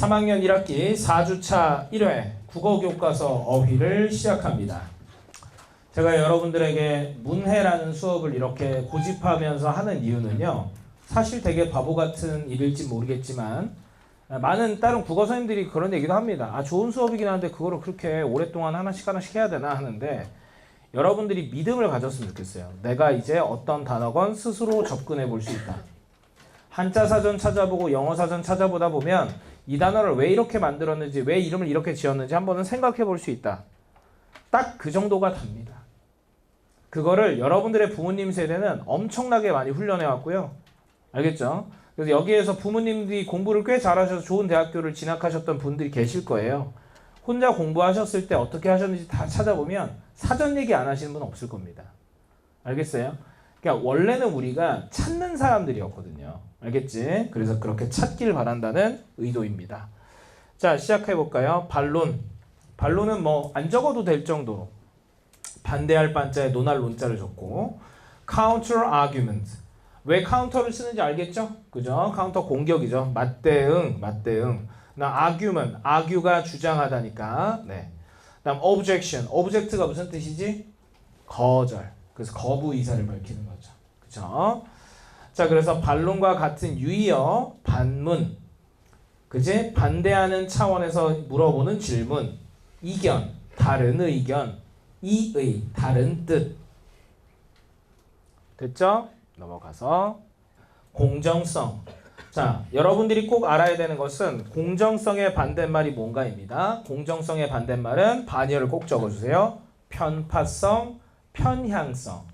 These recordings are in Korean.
3학년 1학기 4주차 1회 국어교과서 어휘를 시작합니다. 제가 여러분들에게 문해라는 수업을 이렇게 고집하면서 하는 이유는요. 사실 되게 바보 같은 일일지 모르겠지만 많은 다른 국어 선생님들이 그런 얘기도 합니다. 좋은 수업이긴 한데 그거를 그렇게 오랫동안 하나씩 해야 되나 하는데 여러분들이 믿음을 가졌으면 좋겠어요. 내가 이제 어떤 단어건 스스로 접근해 볼 수 있다. 한자 사전 찾아보고 영어 사전 찾아보다 보면 이 단어를 왜 이렇게 만들었는지, 왜 이름을 이렇게 지었는지 한번은 생각해 볼 수 있다. 딱 그 정도가 답니다. 그거를 여러분들의 부모님 세대는 엄청나게 많이 훈련해 왔고요. 알겠죠? 그래서 여기에서 부모님들이 공부를 꽤 잘하셔서 좋은 대학교를 진학하셨던 분들이 계실 거예요. 혼자 공부하셨을 때 어떻게 하셨는지 다 찾아보면 사전 얘기 안 하시는 분 없을 겁니다. 알겠어요? 그러니까 원래는 우리가 찾는 사람들이었거든요. 알겠지? 그래서 그렇게 찾길 바란다는 의도입니다. 자, 시작해볼까요? 반론. 반론은 뭐 안 적어도 될 정도로 반대할 반자에 논할 논자를 적고 counter argument. 왜 카운터를 쓰는지 알겠죠? 그죠? 카운터 공격이죠. 맞대응, 맞대응. 나 argument, argue가 주장하다니까. 네. 그다음 objection, object가 무슨 뜻이지? 거절. 그래서 거부 의사를 밝히는 거죠. 그죠? 자, 그래서 반론과 같은 유의어, 반문. 그지? 반대하는 차원에서 물어보는 질문. 이견, 다른 의견. 이의, 다른 뜻. 됐죠? 넘어가서 공정성. 자, 여러분들이 꼭 알아야 되는 것은 공정성의 반대말이 뭔가입니다. 공정성의 반대말은 반열을 꼭 적어주세요. 편파성, 편향성.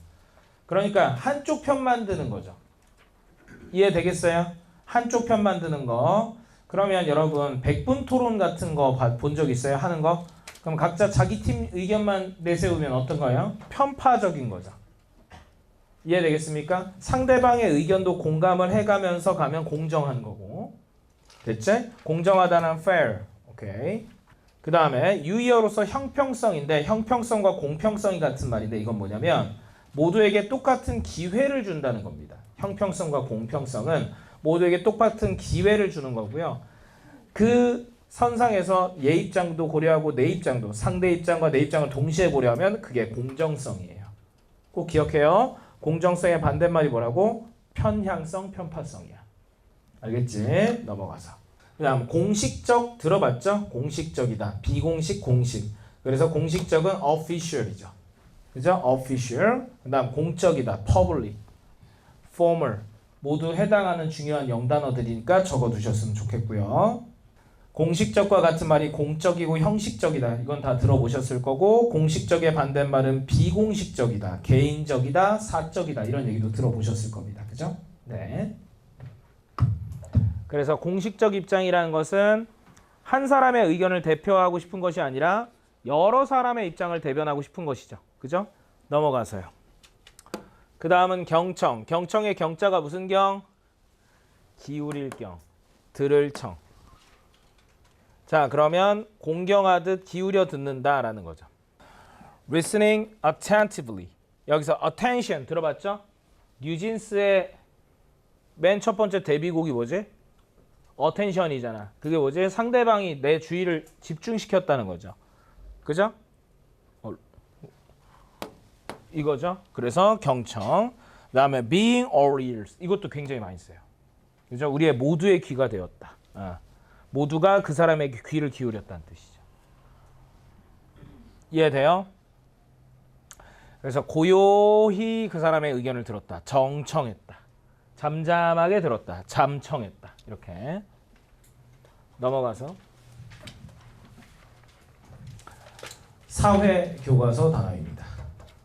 그러니까 한쪽 편만 드는 거죠. 이해되겠어요? 한쪽 편만 드는 거. 그러면 여러분 백분 토론 같은 거 본 적 있어요? 하는 거? 그럼 각자 자기 팀 의견만 내세우면 어떤 거예요? 편파적인 거죠. 이해되겠습니까? 상대방의 의견도 공감을 해가면서 가면 공정한 거고. 됐지? 공정하다는 fair. 오케이. 그 다음에 유의어로서 형평성인데 형평성과 공평성이 같은 말인데 이건 뭐냐면 모두에게 똑같은 기회를 준다는 겁니다. 형평성과 공평성은 모두에게 똑같은 기회를 주는 거고요. 그 선상에서 얘 입장도 고려하고 내 입장도, 상대 입장과 내 입장을 동시에 고려하면 그게 공정성이에요. 꼭 기억해요. 공정성의 반대말이 뭐라고? 편향성, 편파성이야. 알겠지? 넘어가서. 그 다음 공식적 들어봤죠? 공식적이다. 비공식, 공식. 그래서 공식적은 official이죠. 그죠? official. 그 다음 공적이다. public, formal. 모두 해당하는 중요한 영단어들이니까 적어두셨으면 좋겠고요. 공식적과 같은 말이 공적이고 형식적이다. 이건 다 들어보셨을 거고 공식적의 반대말은 비공식적이다. 개인적이다. 사적이다. 이런 얘기도 들어보셨을 겁니다. 그죠? 네. 그래서 공식적 입장이라는 것은 한 사람의 의견을 대표하고 싶은 것이 아니라 여러 사람의 입장을 대변하고 싶은 것이죠. 그죠? 넘어가서요. 그 다음은 경청. 경청의 경자가 무슨 경? 기울일 경. 들을 청. 자, 그러면 공경하듯 기울여 듣는다라는 거죠. Listening attentively. 여기서 attention 들어봤죠? 뉴진스의 맨 첫 번째 데뷔곡이 뭐지? attention이잖아. 그게 뭐지? 상대방이 내 주의를 집중시켰다는 거죠. 그죠? 이거죠. 그래서 경청. 그 다음에 being all ears. 이것도 굉장히 많이 써요. 그죠? 우리의 모두의 귀가 되었다. 모두가 그 사람에게 귀를 기울였다는 뜻이죠. 이해돼요? 그래서 고요히 그 사람의 의견을 들었다. 정청했다. 잠잠하게 들었다. 잠청했다. 이렇게 넘어가서 사회교과서 단어입니다.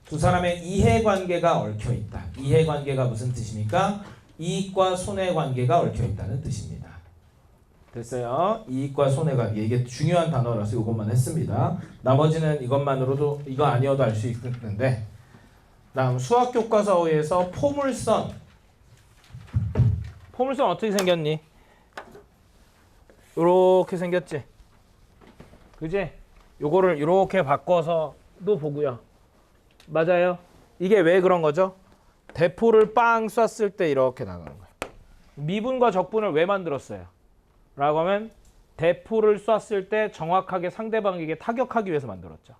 두 사람의 이해관계가 얽혀있다. 이해관계가 무슨 뜻입니까? 이익과 손해관계가 얽혀있다는 뜻입니다. 됐어요. 이익과 손해관계. 이게 중요한 단어라서 이것만 했습니다. 나머지는 이것만으로도 이거 아니어도 알 수 있는데 다음 수학교과서에서 포물선. 포물선 어떻게 생겼니? 요렇게 생겼지? 그지? 요거를 요렇게 바꿔서도 보고요. 맞아요? 이게 왜 그런 거죠? 대포를 빵 쐈을 때 이렇게 나가는 거예요. 미분과 적분을 왜 만들었어요? 라고 하면 대포를 쐈을 때 정확하게 상대방에게 타격하기 위해서 만들었죠.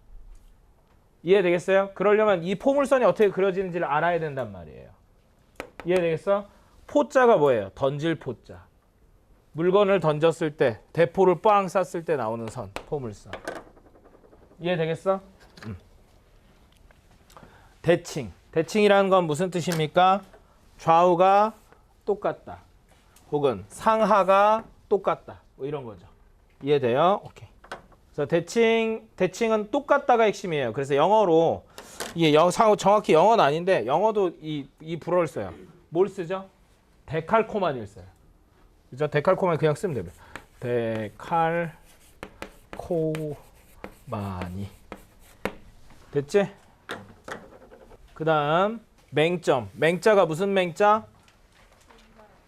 이해되겠어요? 그러려면 이 포물선이 어떻게 그려지는지를 알아야 된단 말이에요. 이해되겠어? 포자가 뭐예요? 던질 포자. 물건을 던졌을 때, 대포를 빵 쐈을 때 나오는 선, 포물선. 이해되겠어? 대칭. 대칭이라는 건 무슨 뜻입니까? 좌우가 똑같다. 혹은 상하가 똑같다. 뭐 이런 거죠. 이해돼요? 오케이. 그래서 대칭은 똑같다가 핵심이에요. 그래서 영어로 이게 정확히 영어는 아닌데 영어도 이 불어를 써요. 뭘 쓰죠? 데칼코마니를 써요. 그죠? 데칼코마니 그냥 쓰면 돼요. 데칼코마니. 됐지? 그 다음 맹점. 맹자가 무슨 맹자?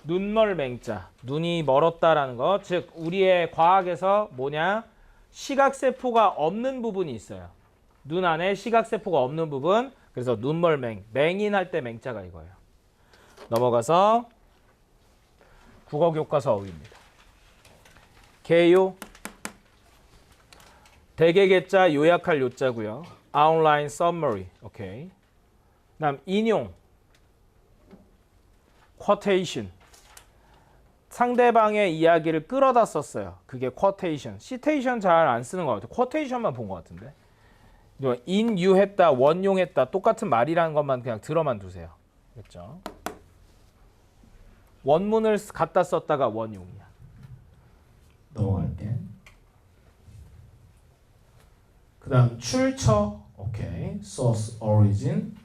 눈멀 맹자. 눈이 멀었다라는 거. 즉 우리의 과학에서 뭐냐? 시각세포가 없는 부분이 있어요. 눈 안에 시각세포가 없는 부분. 그래서 눈멀맹. 맹인할 때 맹자가 이거예요. 넘어가서 국어교과서 어휘입니다. 개요. 대개개자 요약할 요자고요. Outline summary. 오케이. 그다음 인용. quotation. 상대방의 이야기를 끌어다 썼어요. 그게 quotation. citation 잘 안 쓰는 것 같아요. quotation만 본 것 같은데. 인유했다, 원용했다 똑같은 말이라는 것만 그냥 들어만 두세요. 그렇죠? 원문을 갖다 썼다가 원용이야. 넘어갈게. 그 다음 출처. 오케이. source, origin.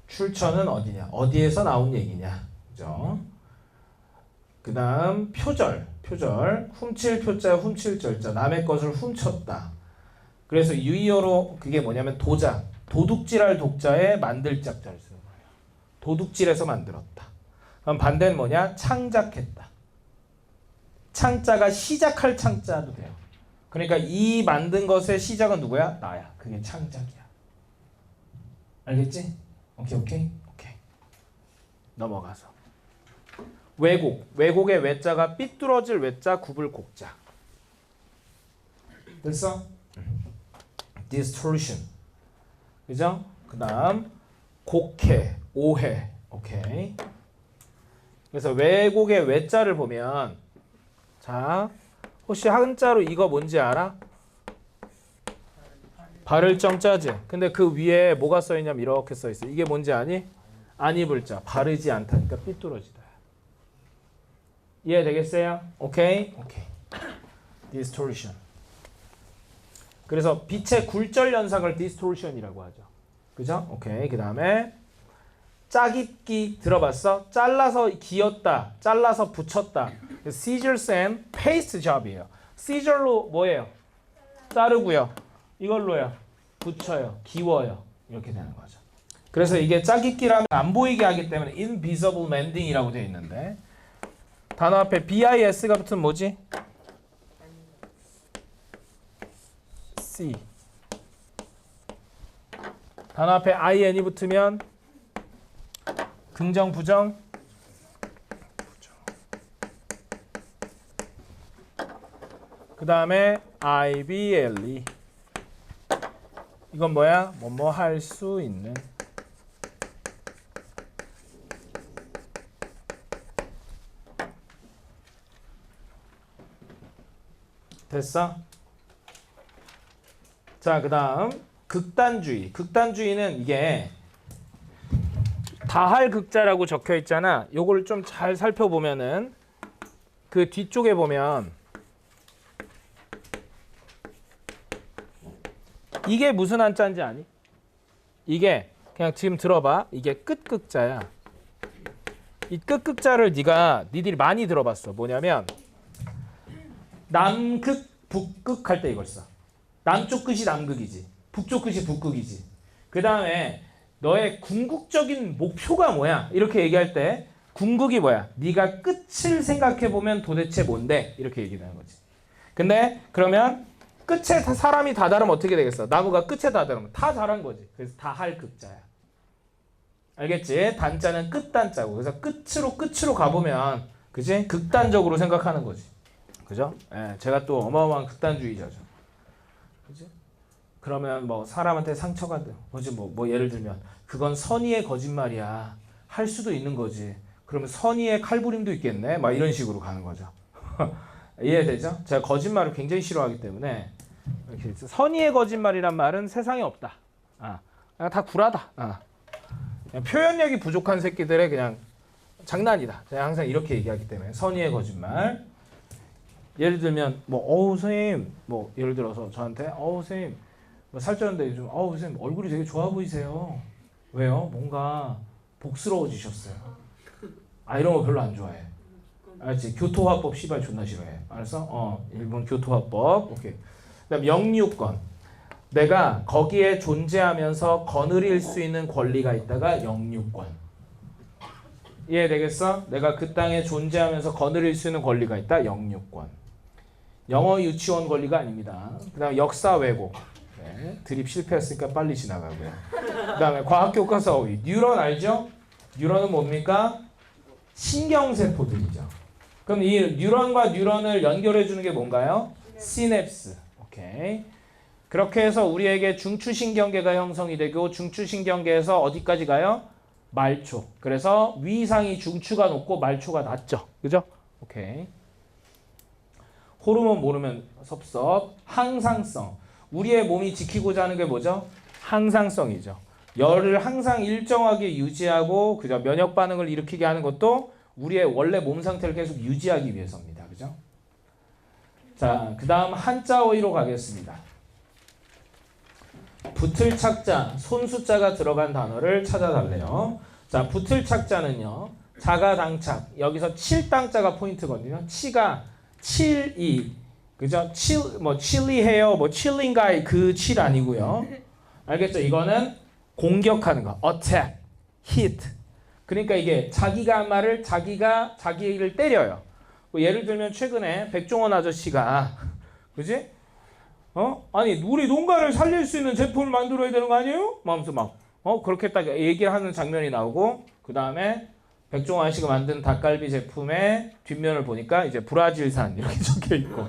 출처는 어디냐? 어디에서 나온 얘기냐? 그죠? 그 다음 표절. 훔칠 표자, 훔칠 절자. 남의 것을 훔쳤다. 그래서 유의어로 그게 뭐냐면 도자. 도둑질할 독자에 만들 짝자를 쓰는 거예요. 도둑질해서 만들었다. 그럼 반대는 뭐냐? 창작했다. 창자가 시작할 창자도 돼요. 그러니까 이 만든 것의 시작은 누구야? 나야. 그게 창작이야. 알겠지? 오케이. 넘어가서 왜곡. 왜곡의 외자가 삐뚤어질 외자, 굽을 곡자. 됐어? distortion. 그죠? 그 다음 곡해, 오해. 오케이. 그래서 왜곡의 외자를 보면 자 혹시 한자로 이거 뭔지 알아? 바를 정자지. 근데 그 위에 뭐가 써있냐면 이렇게 써있어. 이게 뭔지 아니? 안 입을 자. 바르지 않다니까 삐뚤어지다. 이해되겠어요? 오케이. distortion. 그래서 빛의 굴절 현상을 distortion이라고 하죠. 그죠? 오케이. 그 다음에 짜깁기 들어봤어? 잘라서 기었다. 잘라서 붙였다. scissors and paste job이에요. scissor로 뭐예요? 자르고요. 이걸로요. 붙여요. 기워요. 이렇게 되는 거죠. 그래서 이게 짜깁기라면 안 보이게 하기 때문에 invisible mending이라고 되어 있는데 단어 앞에 bis가 붙으면 뭐지? C. 단어 앞에 in이 붙으면 긍정, 부정? 그 다음에 ible. 이건 뭐야? 뭐뭐 할 수 있는. 됐어? 자, 그 다음 극단주의. 극단주의는 이게 다할 극자라고 적혀 있잖아. 요걸 좀 잘 살펴보면은 그 뒤쪽에 보면 이게 무슨 한자인지 아니? 이게 그냥 지금 들어봐. 이게 끝극자야. 이 끝극자를 니들이 많이 들어봤어. 뭐냐면 남극, 북극 할 때 이걸 써. 남쪽 끝이 남극이지. 북쪽 끝이 북극이지. 그 다음에 너의 궁극적인 목표가 뭐야? 이렇게 얘기할 때 궁극이 뭐야? 네가 끝을 생각해보면 도대체 뭔데? 이렇게 얘기하는 거지. 근데 그러면 끝에 사람이 다다르면 어떻게 되겠어? 나무가 끝에 다다르면 다 자란 거지. 그래서 다할 극자야. 알겠지? 단자는 끝단자고. 그래서 끝으로 가보면 그지? 극단적으로 생각하는 거지. 그죠? 예, 제가 또 어마어마한 극단주의자죠. 그지? 그러면 뭐 사람한테 상처가 뭐지 뭐 예를 들면 그건 선의의 거짓말이야. 할 수도 있는 거지. 그러면 선의의 칼부림도 있겠네. 막 이런 식으로 가는 거죠. 이해되죠? 제가 거짓말을 굉장히 싫어하기 때문에 선의의 거짓말이란 말은 세상에 없다. 그냥 다 구라다. 그냥 표현력이 부족한 새끼들의 그냥 장난이다. 제가 항상 이렇게 얘기하기 때문에 선의의 거짓말. 예를 들면 뭐 선생님 뭐 예를 들어서 저한테 선생님 뭐 살쪘는데 좀 선생님 얼굴이 되게 좋아 보이세요. 왜요? 뭔가 복스러워지셨어요. 이런 거 별로 안 좋아해. 알았지? 교토화법 씨발 존나 싫어해. 알았어? 일본 교토화법. 오케이. 그다음 영유권. 내가 거기에 존재하면서 거느릴 수 있는 권리가 있다가 영유권. 이해되겠어? 내가 그 땅에 존재하면서 거느릴 수 있는 권리가 있다. 영유권. 영어 유치원 권리가 아닙니다. 그 다음에 역사 왜곡. 네, 드립 실패했으니까 빨리 지나가고요. 그 다음에 과학교과서 어휘. 뉴런 알죠? 뉴런은 뭡니까? 신경세포들이죠. 그럼 이 뉴런과 뉴런을 연결해주는 게 뭔가요? 시냅스. 오케이. 그렇게 해서 우리에게 중추신경계가 형성이 되고 중추신경계에서 어디까지 가요? 말초. 그래서 위상이 중추가 높고 말초가 낮죠. 그죠? 오케이. 호르몬 모르면 섭섭. 항상성. 우리의 몸이 지키고자 하는 게 뭐죠? 항상성이죠. 열을 항상 일정하게 유지하고 그죠? 면역 반응을 일으키게 하는 것도 우리의 원래 몸 상태를 계속 유지하기 위해서입니다. 그죠? 자, 그다음 한자 어휘로 가겠습니다. 붙을 착자, 손수자가 들어간 단어를 찾아달래요. 자, 붙을 착자는요. 자가당착. 여기서 칠당자가 포인트거든요. 치가 칠이 그죠? 칠리해요. 칠링가이 그 칠 아니고요. 알겠죠? 이거는 공격하는 거. attack, hit. 그러니까 이게 자기가 한 말을 자기가 자기를 때려요. 예를 들면 최근에 백종원 아저씨가 그지? 아니 우리 농가를 살릴 수 있는 제품을 만들어야 되는 거 아니에요? 하면서 막 그렇게 딱 얘기를 하는 장면이 나오고 그 다음에 백종원 아저씨가 만든 닭갈비 제품의 뒷면을 보니까 이제 브라질산 이렇게 적혀 있고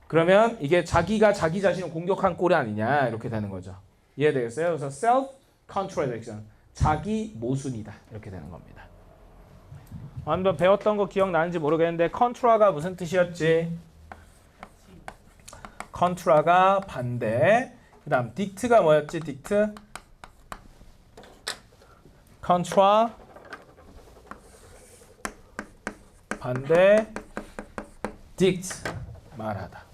그러면 이게 자기가 자기 자신을 공격한 꼴이 아니냐 이렇게 되는 거죠. 이해되겠어요? 그래서 self contradiction 자기 모순이다 이렇게 되는 겁니다. 한번 배웠던 거 기억나는지 모르겠는데 컨트라가 무슨 뜻이었지? 컨트라가 반대. 그 다음 딕트가 뭐였지? 딕트 컨트라 반대 딕트 말하다.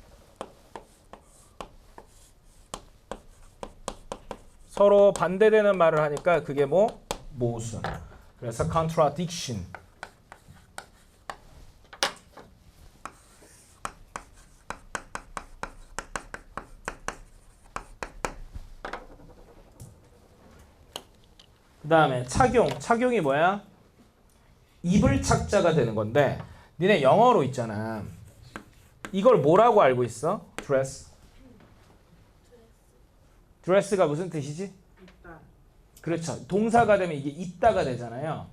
서로 반대되는 말을 하니까 그게 모순. 그래서 contradiction. 그 다음에 착용. 착용이 뭐야? 입을 착자가 되는 건데 니네 영어로 있잖아. 이걸 뭐라고 알고 있어? dress. 드레스가 무슨 뜻이지? 입다. 그렇죠. 동사가 되면 이게 입다가 되잖아요.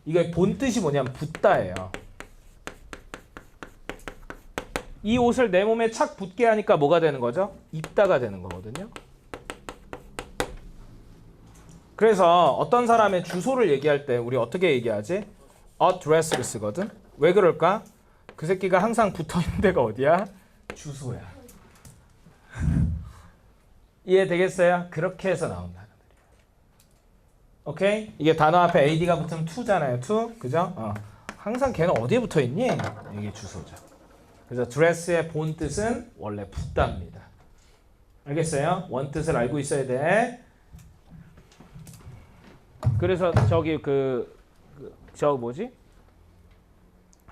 이게 본 뜻이 뭐냐면 붙다예요. 이 옷을 내 몸에 착 붙게 하니까 뭐가 되는 거죠? 입다가 되는 거거든요. 그래서 어떤 사람의 주소를 얘기할 때 우리 어떻게 얘기하지? address를 쓰거든. 왜 그럴까? 그 새끼가 항상 붙어있는 데가 어디야? 주소야. 이해되겠어요? 그렇게 해서 나온 단어들이에요. 오케이? 이게 단어 앞에 ad가 붙으면 to잖아요. to. 그죠? 항상 걔는 어디에 붙어있니? 이게 주소죠. 그래서 dress의 본 뜻은 원래 붙답니다. 알겠어요? 원 뜻을 알고 있어야 돼. 그래서 저기 저 뭐지?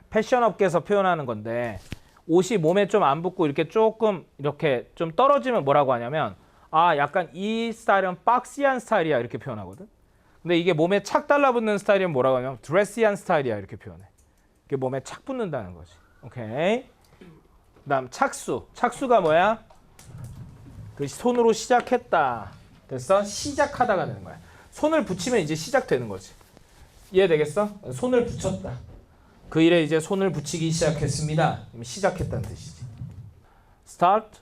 패션 업계에서 표현하는 건데 옷이 몸에 좀 안 붙고 이렇게 조금 이렇게 좀 떨어지면 뭐라고 하냐면 약간 이 스타일은 박시한 스타일이야 이렇게 표현하거든. 근데 이게 몸에 착 달라붙는 스타일이면 뭐라고 하냐면 드레시한 스타일이야 이렇게 표현해. 이게 몸에 착 붙는다는 거지. 오케이. 그다음 착수. 착수가 뭐야? 그 손으로 시작했다. 됐어? 시작하다가 되는 거야. 손을 붙이면 이제 시작되는 거지. 이해되겠어? 손을 붙였다. 그 일에 이제 손을 붙이기 시작했습니다. 시작했다는 뜻이지. start,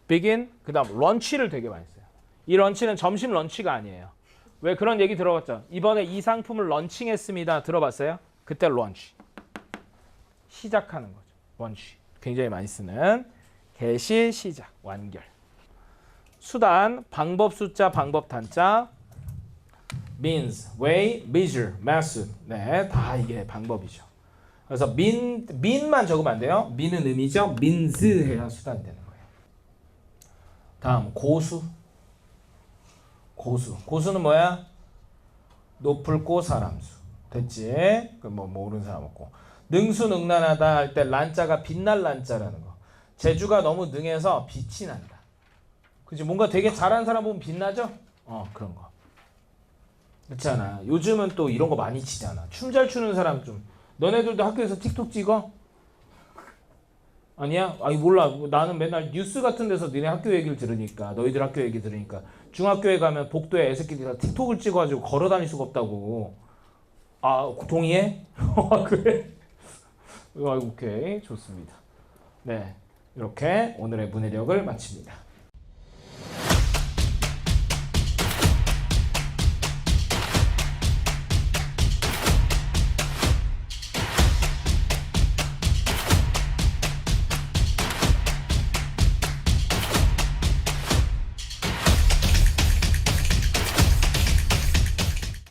begin, 그 다음 런치를 되게 많이 써요. 이 런치는 점심 런치가 아니에요. 왜 그런 얘기 들어봤죠? 이번에 이 상품을 런칭했습니다. 들어봤어요? 그때 런치. 시작하는 거죠. 런치. 굉장히 많이 쓰는 개시, 시작, 완결. 수단, 방법 숫자, 방법 단자, means, way, measure, method. 네, 다 이게 방법이죠. 그래서 mean만 적으면 안 돼요. mean은 의미죠. means 해야 수단 되는 거예요. 다음 고수. 고수는 뭐야? 높을 고 사람수. 됐지? 그 뭐 모르는 사람 없고. 능수능란하다 할 때 란자가 빛날 란자라는 거. 재주가 너무 능해서 빛이 난다. 그치? 뭔가 되게 잘하는 사람 보면 빛나죠? 그런 거. 그렇잖아. 요즘은 또 이런 거 많이 치잖아. 춤 잘 추는 사람 좀. 너네들도 학교에서 틱톡 찍어? 아니야? 아니 몰라. 나는 맨날 뉴스 같은 데서 너네 학교 얘기를 들으니까, 너희들 학교 얘기 들으니까 중학교에 가면 복도에 애새끼들이 다 틱톡을 찍어가지고 걸어 다닐 수가 없다고. 아, 동의해? 그래? 오케이, 좋습니다. 네, 이렇게 오늘의 문해력을 마칩니다.